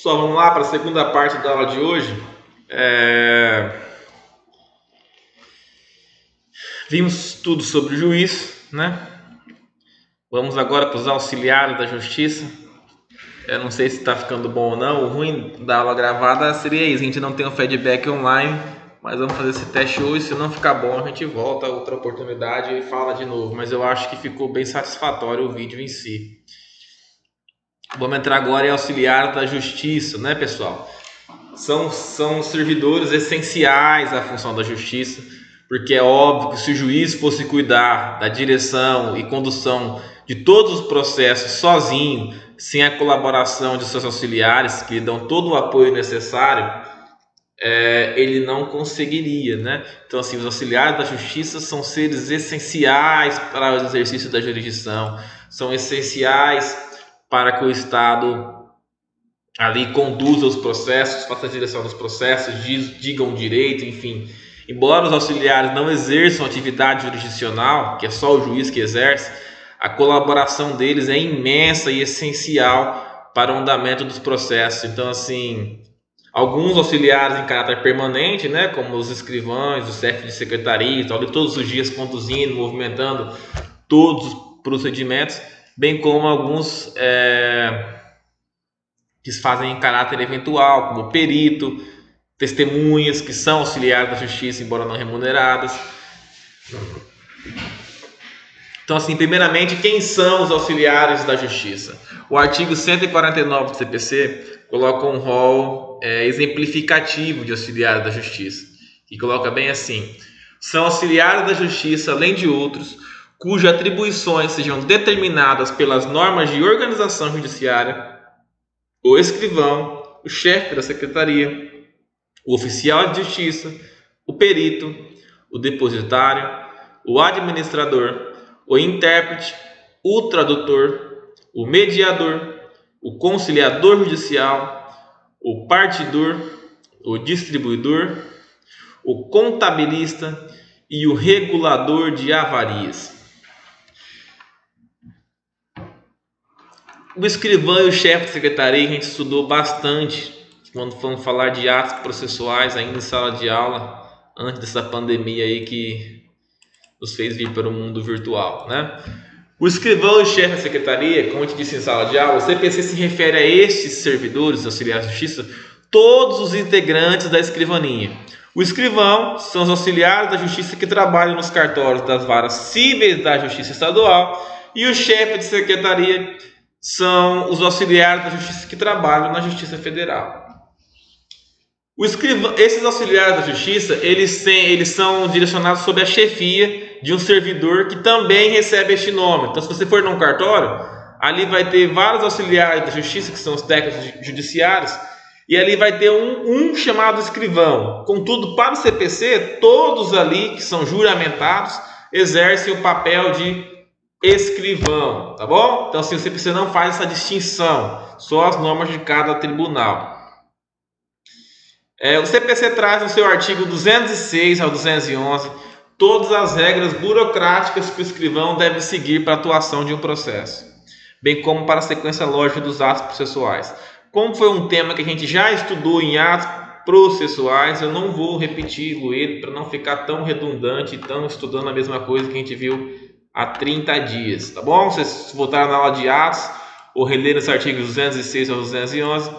Pessoal, vamos lá para a segunda parte da aula de hoje. Vimos tudo sobre o juiz, né? Vamos agora para os auxiliares da justiça. Eu não sei se está ficando bom ou não. O ruim da aula gravada seria isso: a gente não tem um feedback online, mas vamos fazer esse teste hoje. Se não ficar bom, a gente volta a outra oportunidade e fala de novo. Mas eu acho que ficou bem satisfatório o vídeo em si. Vamos entrar agora em auxiliares da justiça, né, pessoal? São servidores essenciais à função da justiça, porque é óbvio que se o juiz fosse cuidar da direção e condução de todos os processos sozinho, sem a colaboração de seus auxiliares, que lhe dão todo o apoio necessário, ele não conseguiria, né? Então, assim, os auxiliares da justiça são seres essenciais para o exercício da jurisdição, são essenciais para que o Estado ali conduza os processos, faça a direção dos processos, digam direito, enfim. Embora os auxiliares não exerçam atividade jurisdicional, que é só o juiz que exerce, a colaboração deles é imensa e essencial para o andamento dos processos. Então, assim, alguns auxiliares em caráter permanente, né, como os escrivães, os chefes de secretaria, estão ali todos os dias conduzindo, movimentando todos os procedimentos, bem como alguns que se fazem em caráter eventual, como perito, testemunhas, que são auxiliares da justiça, embora não remuneradas. Então, assim, primeiramente, quem são os auxiliares da justiça? O artigo 149 do CPC coloca um rol exemplificativo de auxiliares da justiça, que coloca bem assim: são auxiliares da justiça, além de outros, cujas atribuições sejam determinadas pelas normas de organização judiciária, o escrivão, o chefe da secretaria, o oficial de justiça, o perito, o depositário, o administrador, o intérprete, o tradutor, o mediador, o conciliador judicial, o partidor, o distribuidor, o contabilista e o regulador de avarias. O escrivão e o chefe de secretaria a gente estudou bastante quando fomos falar de atos processuais ainda em sala de aula, antes dessa pandemia aí que nos fez vir para o mundo virtual, né? O escrivão e o chefe da secretaria, como a gente disse em sala de aula, o CPC se refere a estes servidores auxiliares de justiça, todos os integrantes da escrivaninha. O escrivão são os auxiliares da justiça que trabalham nos cartórios das varas cíveis da justiça estadual, e o chefe de secretaria são os auxiliares da justiça que trabalham na Justiça Federal. Esses auxiliares da justiça, eles são direcionados sob a chefia de um servidor que também recebe este nome. Então, se você for num cartório, ali vai ter vários auxiliares da justiça, que são os técnicos judiciários, e ali vai ter um chamado escrivão. Contudo, para o CPC, todos ali que são juramentados exercem o papel de escrivão, tá bom? Então, assim, o CPC não faz essa distinção, só as normas de cada tribunal. O CPC traz no seu artigo 206 ao 211 todas as regras burocráticas que o escrivão deve seguir para a atuação de um processo, bem como para a sequência lógica dos atos processuais. Como foi um tema que a gente já estudou em atos processuais, eu não vou repeti-lo ele para não ficar tão redundante e tão estudando a mesma coisa que a gente viu há 30 dias, tá bom? Vocês voltaram na aula de atos ou reler os artigos 206 ao 211,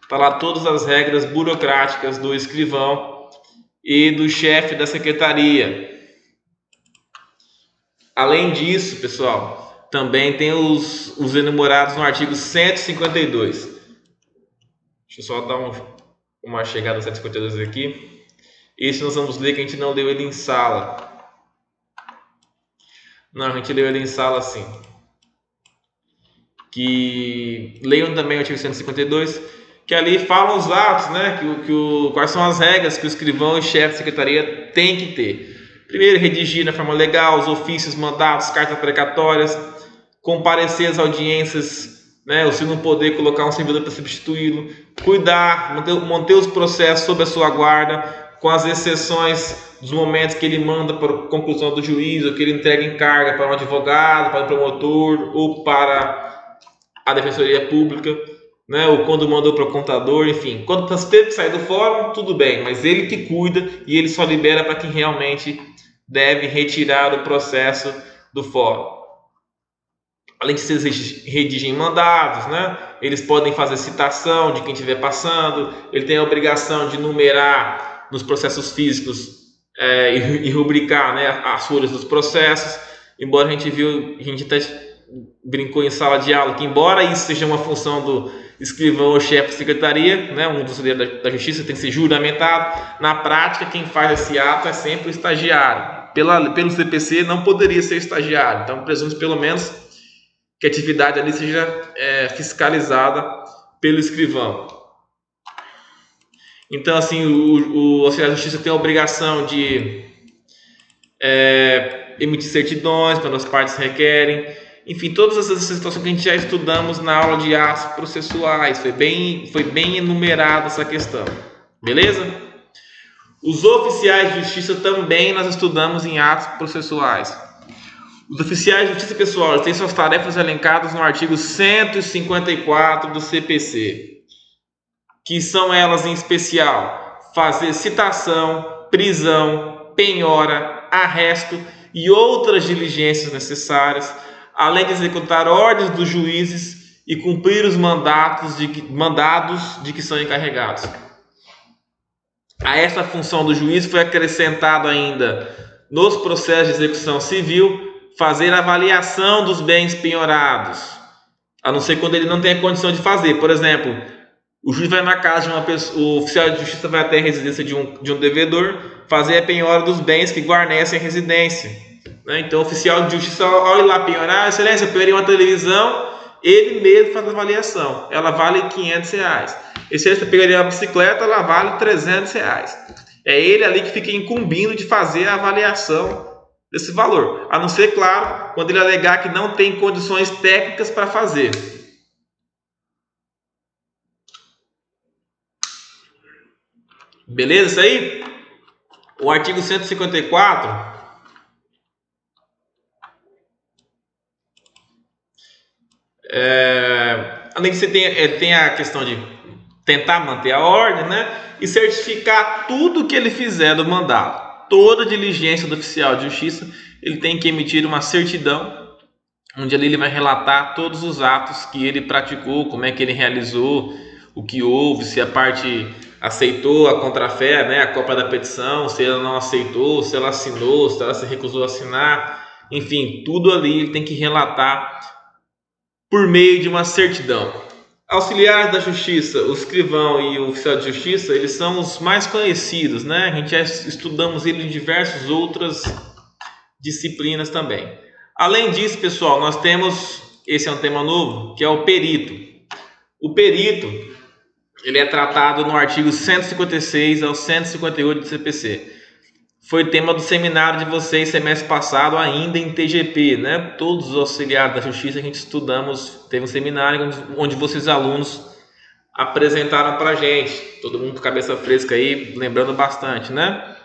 tá lá todas as regras burocráticas do escrivão e do chefe da secretaria. Além disso, pessoal, também tem os enumerados no artigo 152. Deixa eu só dar uma chegada no 152 aqui. Esse nós vamos ler, que a gente não leu ele em sala. Não, a gente leu ele em sala sim. Que leiam também o artigo 152, que ali falam os atos, né? Quais são as regras que o escrivão e o chefe de secretaria tem que ter. Primeiro, redigir na forma legal os ofícios, mandatos, cartas precatórias, comparecer às audiências, né? Ou se não poder, colocar um servidor para substituí-lo, cuidar, manter os processos sob a sua guarda, com as exceções dos momentos que ele manda para a conclusão do juízo, ou que ele entrega em carga para um advogado, para um promotor ou para a defensoria pública. né, ou quando mandou para o contador, enfim. Quando você teve que sair do fórum, tudo bem, mas ele que cuida e ele só libera para quem realmente deve retirar o processo do fórum. Além de vocês redigem mandados, né? Eles podem fazer citação de quem estiver passando, ele tem a obrigação de numerar nos processos físicos e rubricar, né, as folhas dos processos. Embora a gente até brincou em sala de aula que, embora isso seja uma função do escrivão ou chefe de secretaria, né, um dos auxiliares da justiça tem que ser juramentado, na prática quem faz esse ato é sempre o estagiário. Pelo CPC não poderia ser estagiário, então presume pelo menos que a atividade ali seja fiscalizada pelo escrivão. Então, assim, o auxiliar de justiça tem a obrigação de emitir certidões quando as partes requerem. Enfim, todas essas situações que a gente já estudamos na aula de atos processuais. Foi bem enumerada essa questão. Beleza? Os oficiais de justiça também nós estudamos em atos processuais. Os oficiais de justiça pessoal têm suas tarefas elencadas no artigo 154 do CPC, que são elas em especial: fazer citação, prisão, penhora, arresto e outras diligências necessárias, além de executar ordens dos juízes e cumprir os mandados de que são encarregados. A essa função do juiz foi acrescentado ainda, nos processos de execução civil, fazer avaliação dos bens penhorados, a não ser quando ele não tem a condição de fazer. Por exemplo, o juiz vai na casa de uma pessoa, o oficial de justiça vai até a residência de um devedor, fazer a penhora dos bens que guarnecem a residência, né? Então o oficial de justiça, ao ir lá penhorar, excelência, eu penhorei uma televisão, ele mesmo faz a avaliação, ela vale R$500. Excelência, eu pegaria uma bicicleta, ela vale R$300. É ele ali que fica incumbindo de fazer a avaliação desse valor, a não ser, claro, quando ele alegar que não tem condições técnicas para fazer. Beleza isso aí? O artigo 154 além de você tem a questão de tentar manter a ordem, né, e certificar tudo que ele fizer do mandado. Toda diligência do oficial de justiça, ele tem que emitir uma certidão, onde ali ele vai relatar todos os atos que ele praticou, como é que ele realizou, o que houve, se a parte aceitou a contrafé, né, a cópia da petição, se ela não aceitou, se ela assinou, se ela se recusou a assinar, enfim, tudo ali ele tem que relatar por meio de uma certidão. Auxiliares da justiça, o escrivão e o oficial de justiça, eles são os mais conhecidos, né? A gente já estudamos ele em diversas outras disciplinas também. Além disso, pessoal, nós temos, esse é um tema novo, que é o perito. O perito, ele é tratado no artigo 156 ao 158 do CPC. Foi tema do seminário de vocês semestre passado, ainda em TGP, né? Todos os auxiliares da justiça a gente estudamos, teve um seminário onde vocês alunos apresentaram para a gente, todo mundo com cabeça fresca aí, lembrando bastante, né?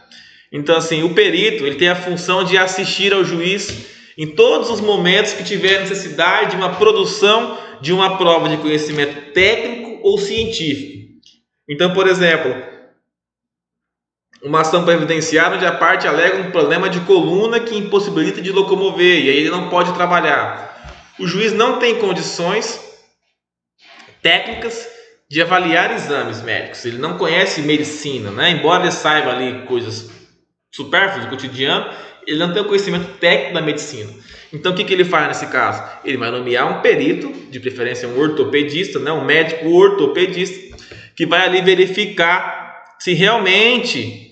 Então, assim, o perito, ele tem a função de assistir ao juiz em todos os momentos que tiver necessidade de uma produção de uma prova de conhecimento técnico ou científico. Então, por exemplo, uma ação previdenciária onde a parte alega um problema de coluna que impossibilita de locomover e aí ele não pode trabalhar. O juiz não tem condições técnicas de avaliar exames médicos. Ele não conhece medicina, né? Embora ele saiba ali coisas supérfluas do cotidiano, ele não tem o conhecimento técnico da medicina. Então o que ele faz nesse caso? Ele vai nomear um perito, de preferência um ortopedista, né? Um médico ortopedista, que vai ali verificar se realmente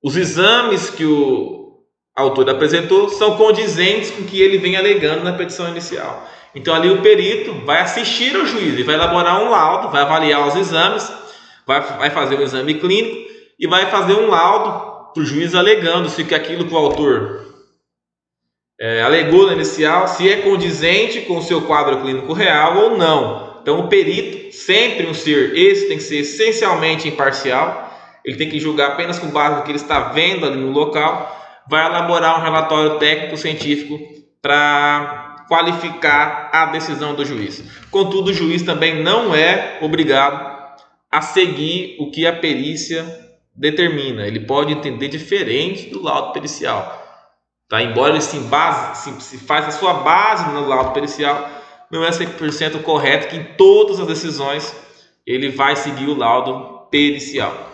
os exames que o autor apresentou são condizentes com o que ele vem alegando na petição inicial. Então ali o perito vai assistir ao juiz e vai elaborar um laudo, vai avaliar os exames, vai fazer um exame clínico e vai fazer um laudo para o juiz alegando se aquilo que o autor alegou na inicial, se é condizente com o seu quadro clínico real ou não. Então o perito, sempre esse tem que ser essencialmente imparcial, ele tem que julgar apenas com base no que ele está vendo ali no local, vai elaborar um relatório técnico-científico para qualificar a decisão do juiz. Contudo, o juiz também não é obrigado a seguir o que a perícia determina. Ele pode entender diferente do laudo pericial. Tá? Embora ele se faz a sua base no laudo pericial, não é 100% correto que em todas as decisões ele vai seguir o laudo pericial.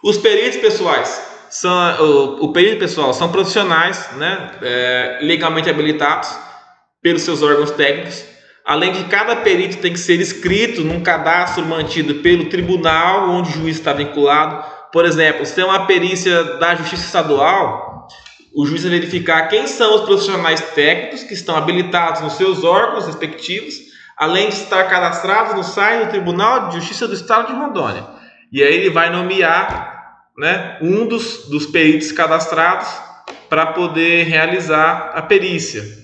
Os peritos pessoais são profissionais, né, legalmente habilitados pelos seus órgãos técnicos. Além de cada perito tem que ser inscrito num cadastro mantido pelo tribunal onde o juiz está vinculado. Por exemplo, se tem uma perícia da Justiça Estadual, o juiz vai verificar quem são os profissionais técnicos que estão habilitados nos seus órgãos respectivos, além de estar cadastrados no site do Tribunal de Justiça do Estado de Rondônia. E aí ele vai nomear, né, um dos peritos cadastrados para poder realizar a perícia.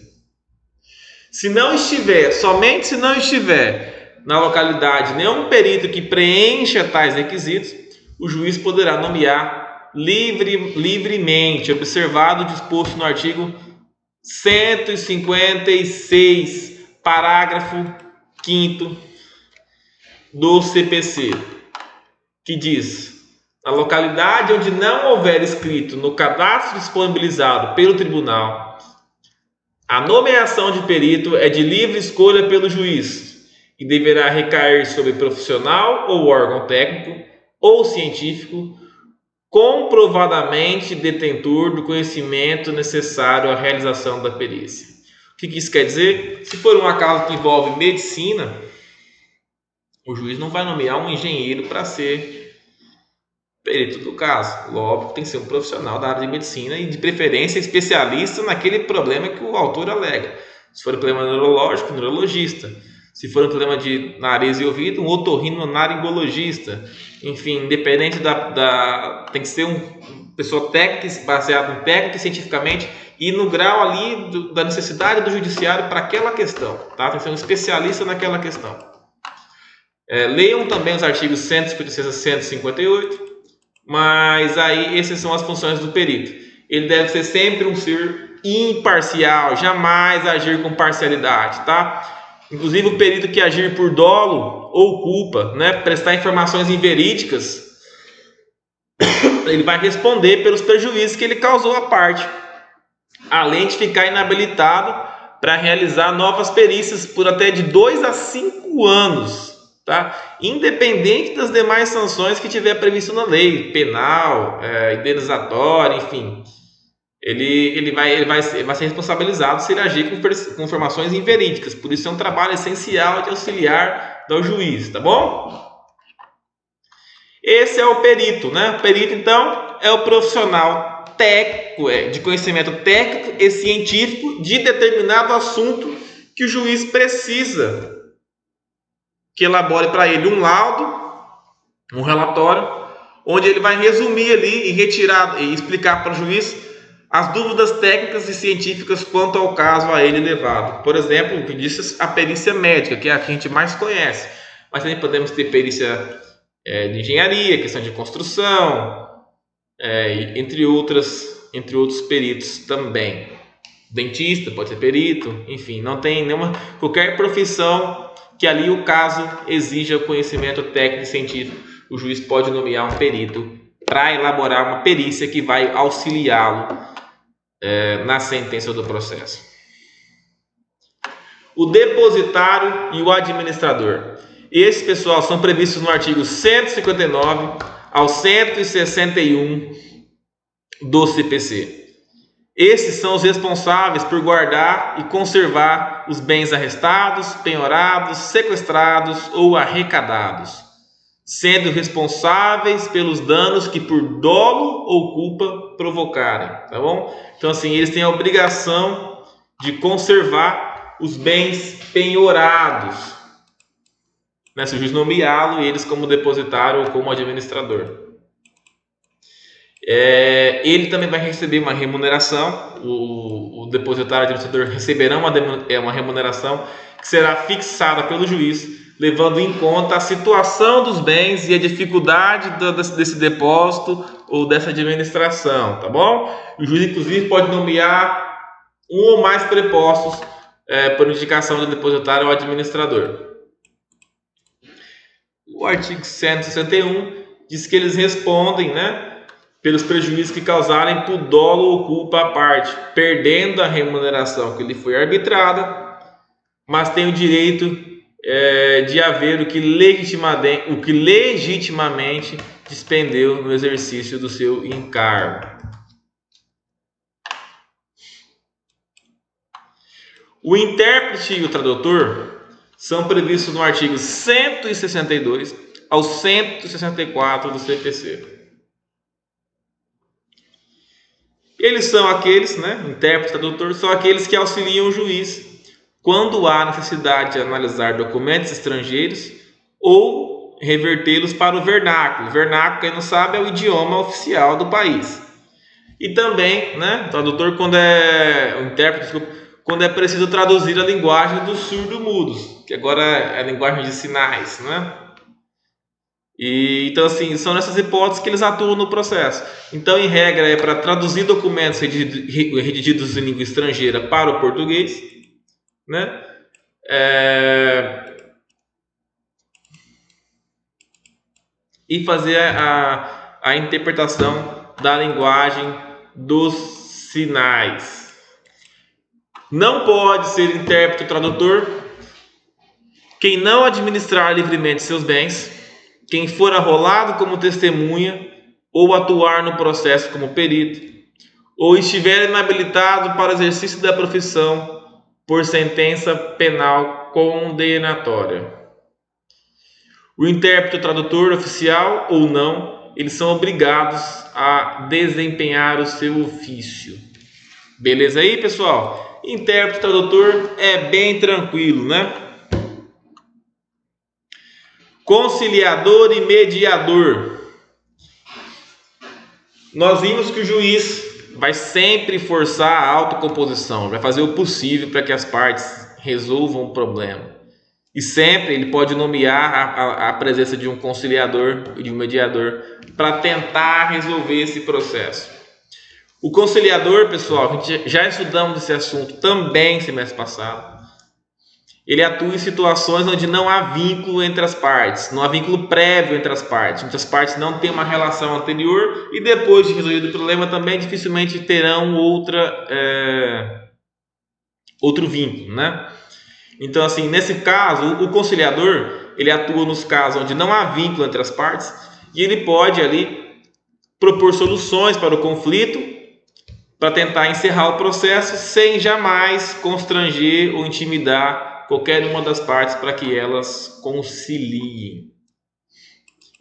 Somente se não estiver na localidade nenhum perito que preencha tais requisitos, o juiz poderá nomear livremente, observado o disposto no artigo 156, parágrafo 5º do CPC, que diz: na localidade onde não houver escrito no cadastro disponibilizado pelo tribunal, a nomeação de perito é de livre escolha pelo juiz e deverá recair sobre profissional ou órgão técnico ou científico comprovadamente detentor do conhecimento necessário à realização da perícia. O que isso quer dizer? Se for um caso que envolve medicina, o juiz não vai nomear um engenheiro para ser perito do caso. Logo, tem que ser um profissional da área de medicina e, de preferência, especialista naquele problema que o autor alega. Se for um problema neurológico, neurologista. Se for um problema de nariz e ouvido, um otorrinolaringologista. Enfim, independente tem que ser uma pessoa técnica, baseado em técnica e cientificamente, e no grau ali da necessidade do judiciário para aquela questão. Tá? Tem que ser um especialista naquela questão. Leiam também os artigos 156 a 158. Mas aí essas são as funções do perito. Ele deve ser sempre um ser imparcial, jamais agir com parcialidade, tá? Inclusive o perito que agir por dolo ou culpa, né, prestar informações inverídicas, ele vai responder pelos prejuízos que ele causou à parte, além de ficar inabilitado para realizar novas perícias por até de 2 a 5 anos. Tá? Independente das demais sanções que tiver previsto na lei, penal, indenizatória, enfim, ele vai ser responsabilizado se ele agir com informações inverídicas. Por isso é um trabalho essencial de auxiliar do juiz, tá bom? Esse é o perito, né? O perito, então, é o profissional técnico, de conhecimento técnico e científico de determinado assunto que o juiz precisa que elabore para ele um laudo, um relatório, onde ele vai resumir ali e retirar e explicar para o juiz as dúvidas técnicas e científicas quanto ao caso a ele levado. Por exemplo, o que disse a perícia médica, que é a que a gente mais conhece, mas também podemos ter perícia de engenharia, questão de construção, entre outros peritos também. Dentista pode ser perito, enfim, não tem qualquer profissão que ali o caso exija o conhecimento técnico e científico, o juiz pode nomear um perito para elaborar uma perícia que vai auxiliá-lo na sentença do processo. O depositário e o administrador. Esses, pessoal, são previstos no artigo 159 ao 161 do CPC. Esses são os responsáveis por guardar e conservar os bens arrestados, penhorados, sequestrados ou arrecadados, sendo responsáveis pelos danos que por dolo ou culpa provocarem, tá bom? Então, assim, eles têm a obrigação de conservar os bens penhorados, né? Se o juiz nomeá-lo, eles como depositário ou como administrador. Ele também vai receber uma remuneração, o depositário e o administrador receberão uma remuneração que será fixada pelo juiz, levando em conta a situação dos bens e a dificuldade desse depósito ou dessa administração, tá bom? O juiz, inclusive, pode nomear um ou mais prepostos por indicação do depositário ou administrador. O artigo 161 diz que eles respondem, né, pelos prejuízos que causarem por dolo ou culpa à parte, perdendo a remuneração que lhe foi arbitrada, mas tem o direito de haver o que legitimamente despendeu no exercício do seu encargo. O intérprete e o tradutor são previstos no artigo 162 ao 164 do CPC. Eles são aqueles, né, intérprete e tradutor, são aqueles que auxiliam o juiz quando há necessidade de analisar documentos estrangeiros ou revertê-los para o vernáculo. Vernáculo, quem não sabe, é o idioma oficial do país. E também, né, o tradutor, o intérprete, quando é preciso traduzir a linguagem dos surdo-mudos, que agora é a linguagem de sinais, né? Então, assim, são nessas hipóteses que eles atuam no processo. Então, em regra, é para traduzir documentos redigidos em língua estrangeira para o português, né? E fazer a interpretação da linguagem dos sinais. Não pode ser intérprete ou tradutor quem não administrar livremente seus bens, quem for arrolado como testemunha ou atuar no processo como perito, ou estiver inabilitado para o exercício da profissão por sentença penal condenatória. O intérprete ou tradutor, oficial ou não, eles são obrigados a desempenhar o seu ofício. Beleza aí, pessoal? Intérprete e tradutor é bem tranquilo, né? Conciliador e mediador. Nós vimos que o juiz vai sempre forçar a autocomposição, vai fazer o possível para que as partes resolvam o problema. E sempre ele pode nomear a presença de um conciliador e de um mediador para tentar resolver esse processo. O conciliador, pessoal, a gente já estudamos esse assunto também semestre passado. Ele atua em situações onde não há vínculo entre as partes, não há vínculo prévio entre as partes. Muitas partes não têm uma relação anterior e depois de resolvido o problema também dificilmente terão outro vínculo, né? Então, assim, nesse caso, o conciliador, ele atua nos casos onde não há vínculo entre as partes e ele pode ali propor soluções para o conflito para tentar encerrar o processo sem jamais constranger ou intimidar qualquer uma das partes para que elas conciliem.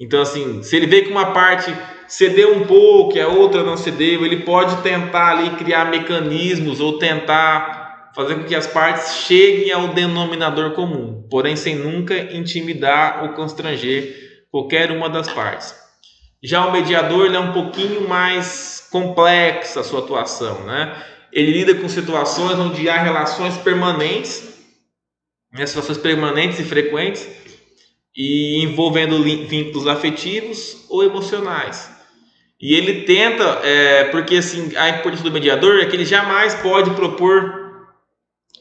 Então, assim, se ele vê que uma parte cedeu um pouco e a outra não cedeu, ele pode tentar ali criar mecanismos ou tentar fazer com que as partes cheguem ao denominador comum, porém sem nunca intimidar ou constranger qualquer uma das partes. Já o mediador, ele é um pouquinho mais complexa a sua atuação, né? Ele lida com situações onde há relações permanentes, né? Situações permanentes e frequentes, e envolvendo vínculos afetivos ou emocionais. E ele tenta, porque assim, a importância do mediador é que ele jamais pode propor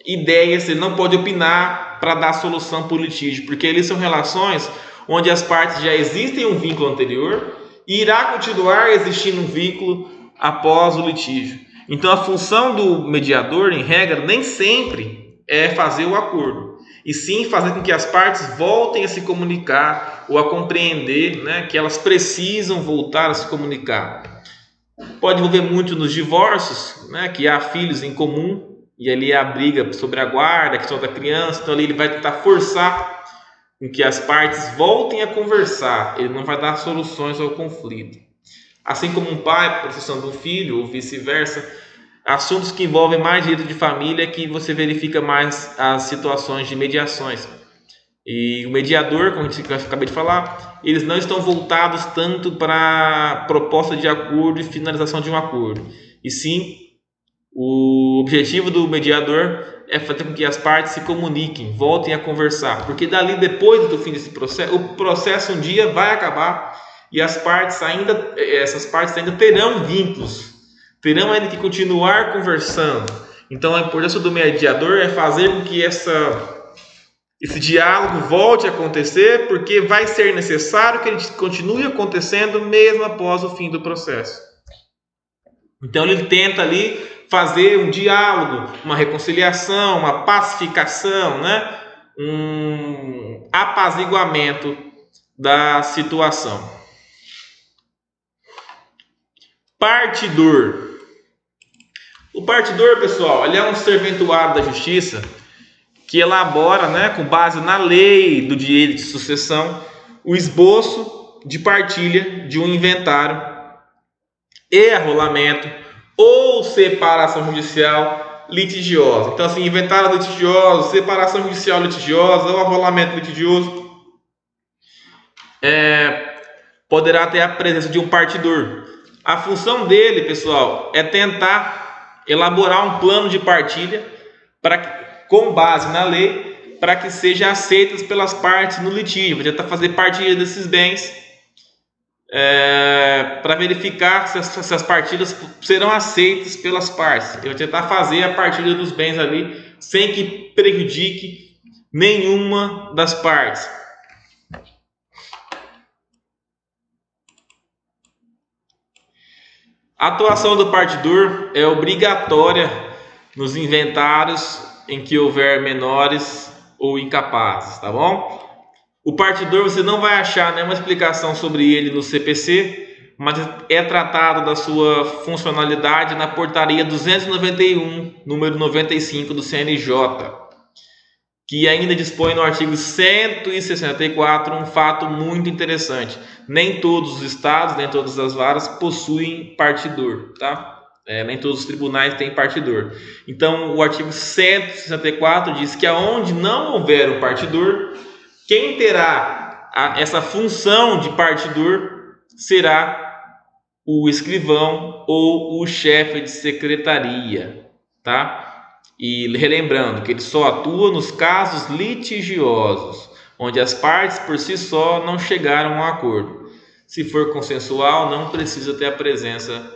ideias, ele não pode opinar para dar solução para o litígio, porque eles são relações onde as partes já existem um vínculo anterior e irá continuar existindo um vínculo após o litígio. Então a função do mediador, em regra, nem sempre é fazer o acordo, e sim fazer com que as partes voltem a se comunicar ou a compreender, né, que elas precisam voltar a se comunicar. Pode envolver muito nos divórcios, né, que há filhos em comum, e ali a briga sobre a guarda, a questão da criança, então ali ele vai tentar forçar com que as partes voltem a conversar, ele não vai dar soluções ao conflito. Assim como um pai, por sucessão do filho, ou vice-versa, assuntos que envolvem mais direito de família é que você verifica mais as situações de mediações. E o mediador, como eu acabei de falar, eles não estão voltados tanto para a proposta de acordo e finalização de um acordo, e sim o objetivo do mediador é fazer com que as partes se comuniquem, voltem a conversar, porque dali, depois do fim desse processo, o processo um dia vai acabar e essas partes ainda terão vínculos, terão ainda que continuar conversando. Então a importância do mediador é fazer com que esse diálogo volte a acontecer, porque vai ser necessário que ele continue acontecendo mesmo após o fim do processo. Então ele tenta ali fazer um diálogo, uma reconciliação, uma pacificação, né? Um apaziguamento da situação. Partidor. O partidor, pessoal, ele é um serventuário da justiça que elabora, né, com base na lei do direito de sucessão, o esboço de partilha de um inventário e arrolamento ou separação judicial litigiosa. Então, assim, inventário litigioso, separação judicial litigiosa ou arrolamento litigioso poderá ter a presença de um partidor. A função dele, pessoal, é tentar elaborar um plano de partilha com base na lei, para que seja aceitas pelas partes no litígio. Vai tentar fazer partilha desses bens para verificar se as partilhas serão aceitas pelas partes. Ele vai tentar fazer a partilha dos bens ali sem que prejudique nenhuma das partes. A atuação do partidor é obrigatória nos inventários em que houver menores ou incapazes, tá bom? O partidor, você não vai achar nenhuma explicação sobre ele no CPC, mas é tratado da sua funcionalidade na portaria 291, número 95 do CNJ, que ainda dispõe no artigo 164 um fato muito interessante. Nem todos os estados, nem todas as varas possuem partidor, tá? Nem todos os tribunais têm partidor. Então, o artigo 164 diz que aonde não houver um partidor, quem terá essa função de partidor será o escrivão ou o chefe de secretaria, tá? E relembrando que ele só atua nos casos litigiosos, onde as partes por si só não chegaram a um acordo. Se for consensual, não precisa ter a presença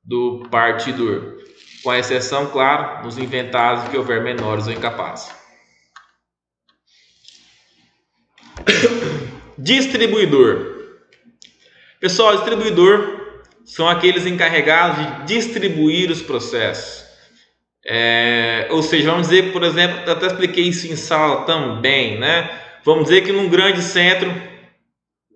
do partidor, com exceção, claro, nos inventários que houver menores ou incapazes. Distribuidor. Pessoal, distribuidor são aqueles encarregados de distribuir os processos. Ou seja, vamos dizer, por exemplo, eu até expliquei isso em sala também, né? Vamos dizer que num grande centro,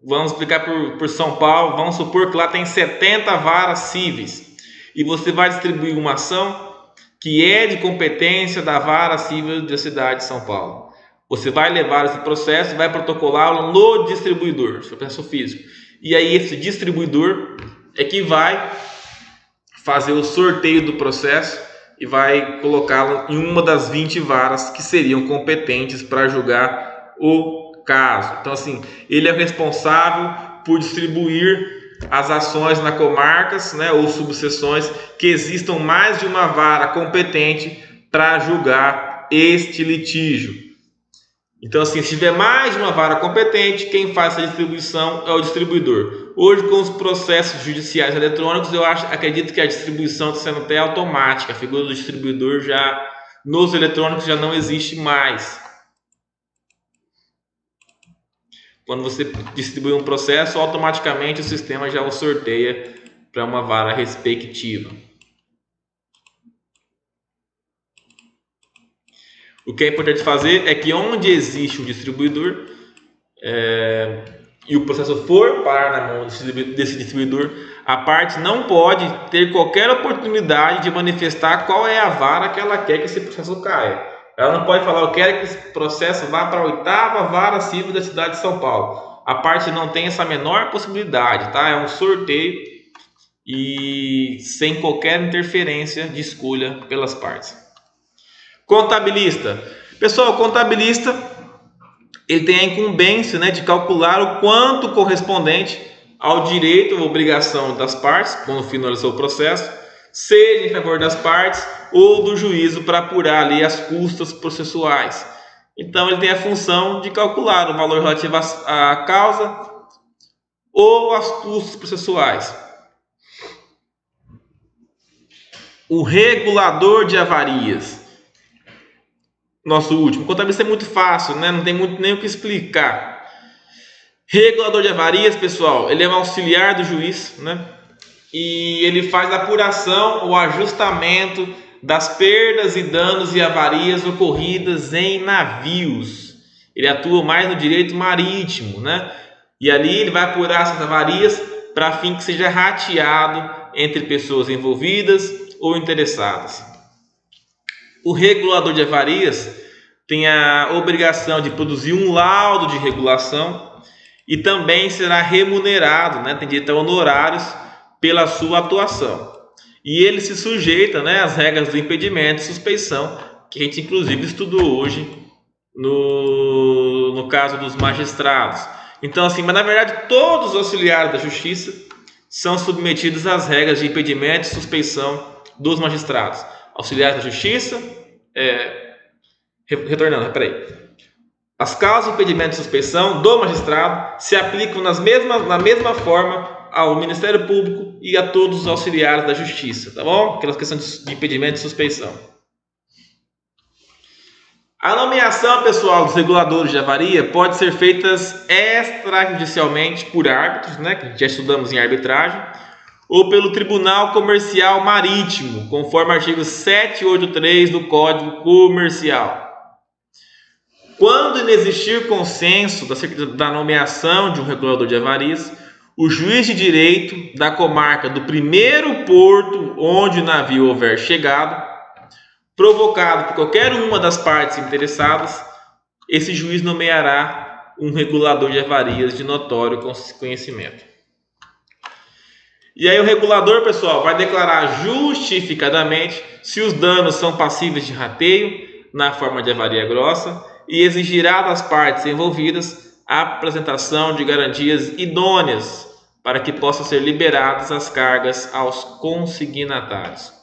vamos explicar por São Paulo, vamos supor que lá tem 70 varas cíveis e você vai distribuir uma ação que é de competência da vara civil da cidade de São Paulo. Você vai levar esse processo e vai protocolá-lo no distribuidor, seu processo físico. E aí esse distribuidor é que vai fazer o sorteio do processo e vai colocá-lo em uma das 20 varas que seriam competentes para julgar o caso. Então, assim, ele é responsável por distribuir as ações na comarcas, né, ou subseções que existam mais de uma vara competente para julgar este litígio. Então, assim, se tiver mais de uma vara competente, quem faz essa distribuição é o distribuidor. Hoje, com os processos judiciais eletrônicos, eu acredito que a distribuição está sendo até automática. A figura do distribuidor já nos eletrônicos já não existe mais. Quando você distribui um processo, automaticamente o sistema já o sorteia para uma vara respectiva. O que é importante fazer é que onde existe um distribuidor e o processo for parar na mão desse distribuidor, a parte não pode ter qualquer oportunidade de manifestar qual é a vara que ela quer que esse processo caia. Ela não pode falar, eu quero que esse processo vá para a 8ª vara civil da cidade de São Paulo. A parte não tem essa menor possibilidade, tá? É um sorteio e sem qualquer interferência de escolha pelas partes. Contabilista. Pessoal, o contabilista ele tem a incumbência, né, de calcular o quanto correspondente ao direito ou obrigação das partes, quando finalizou o processo, seja em favor das partes ou do juízo para apurar ali as custas processuais. Então ele tem a função de calcular o valor relativo à causa ou às custas processuais. O regulador de avarias. Nosso último. O contabilista é muito fácil, né? Não tem muito nem o que explicar. Regulador de avarias, pessoal, ele é um auxiliar do juiz, né? E ele faz a apuração ou ajustamento das perdas e danos e avarias ocorridas em navios. Ele atua mais no direito marítimo, né? E ali ele vai apurar essas avarias para fim que seja rateado entre pessoas envolvidas ou interessadas. O regulador de avarias tem a obrigação de produzir um laudo de regulação e também será remunerado, né? Tem direito a honorários pela sua atuação. E ele se sujeita, né, às regras do impedimento e suspeição, que a gente inclusive estudou hoje no caso dos magistrados. Então, assim, mas na verdade todos os auxiliares da justiça são submetidos às regras de impedimento e suspeição dos magistrados. Auxiliares da justiça, retornando, peraí. As causas de impedimento e suspeição do magistrado se aplicam na mesma forma ao Ministério Público e a todos os auxiliares da Justiça, tá bom? Aquelas questões de impedimento e suspeição. A nomeação, pessoal, dos reguladores de avaria pode ser feita extrajudicialmente por árbitros, né, que já estudamos em arbitragem, ou pelo Tribunal Comercial Marítimo, conforme o artigo 783 do Código Comercial. Quando inexistir consenso da nomeação de um regulador de avarias, o juiz de direito da comarca do primeiro porto onde o navio houver chegado, provocado por qualquer uma das partes interessadas, esse juiz nomeará um regulador de avarias de notório conhecimento. E aí o regulador, pessoal, vai declarar justificadamente se os danos são passíveis de rateio na forma de avaria grossa e exigirá das partes envolvidas a apresentação de garantias idôneas para que possam ser liberadas as cargas aos consignatários.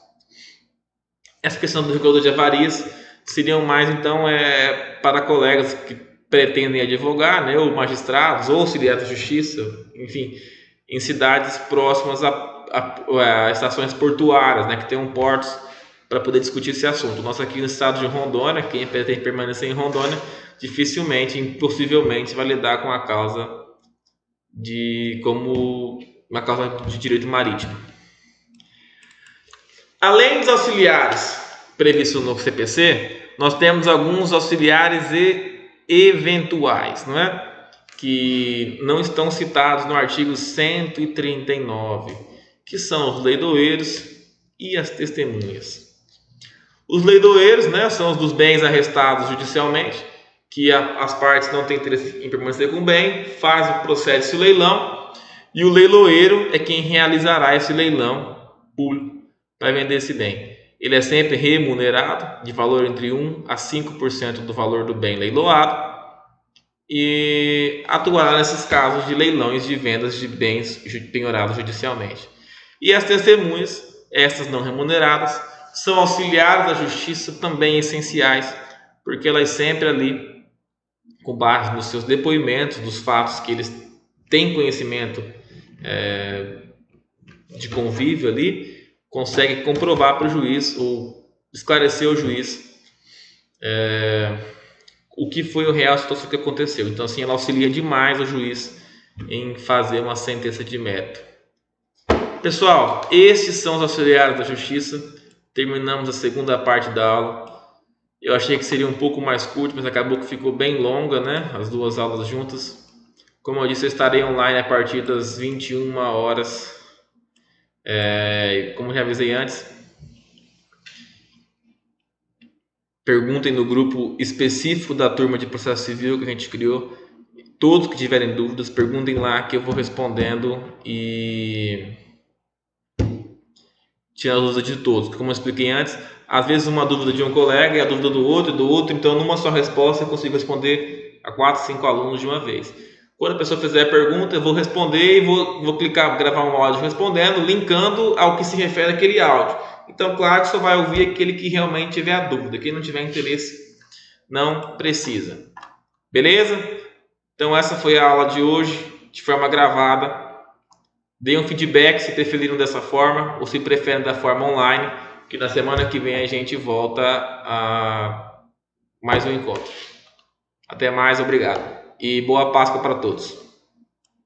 Essa questão do regulador de avarias seriam mais, então, para colegas que pretendem advogar, né, ou magistrados, ou auxiliares de justiça, enfim, em cidades próximas a estações portuárias, né, que tenham portos para poder discutir esse assunto. Nós aqui no estado de Rondônia, quem pretende permanecer em Rondônia, dificilmente, impossivelmente vai lidar com a causa como uma causa de direito marítimo. Além dos auxiliares previstos no CPC, nós temos alguns auxiliares eventuais, não é? Que não estão citados no artigo 139, que são os leidoeiros e as testemunhas. Os leidoeiros, né, são os dos bens arrestados judicialmente, que as partes não têm interesse em permanecer com o bem, procede-se o leilão, e o leiloeiro é quem realizará esse leilão para vender esse bem. Ele é sempre remunerado de valor entre 1 a 5% do valor do bem leiloado e atuará nesses casos de leilões de vendas de bens penhorados judicialmente. E as testemunhas, estas não remuneradas, são auxiliares da justiça também essenciais, porque elas sempre ali, com base nos seus depoimentos, dos fatos que eles têm conhecimento de convívio ali, conseguem comprovar para o juiz ou esclarecer ao juiz o que foi o real situação que aconteceu. Então, assim, ela auxilia demais o juiz em fazer uma sentença de mérito. Pessoal, esses são os auxiliares da justiça. Terminamos a segunda parte da aula. Eu achei que seria um pouco mais curto, mas acabou que ficou bem longa, né? As duas aulas juntas. Como eu disse, eu estarei online a partir das 21 horas. Como já avisei antes, perguntem no grupo específico da turma de processo civil que a gente criou. Todos que tiverem dúvidas, perguntem lá que eu vou respondendo e tirar a dúvida de todos. Como eu expliquei antes, às vezes uma dúvida de um colega e a dúvida do outro, então numa só resposta eu consigo responder a 4, 5 alunos de uma vez. Quando a pessoa fizer a pergunta, eu vou responder e vou clicar, gravar um áudio respondendo, linkando ao que se refere àquele áudio. Então, claro que só vai ouvir aquele que realmente tiver a dúvida. Quem não tiver interesse, não precisa. Beleza? Então, essa foi a aula de hoje, de forma gravada. Deem um feedback se preferiram dessa forma ou se preferem da forma online, que na semana que vem a gente volta a mais um encontro. Até mais, obrigado. E boa Páscoa para todos.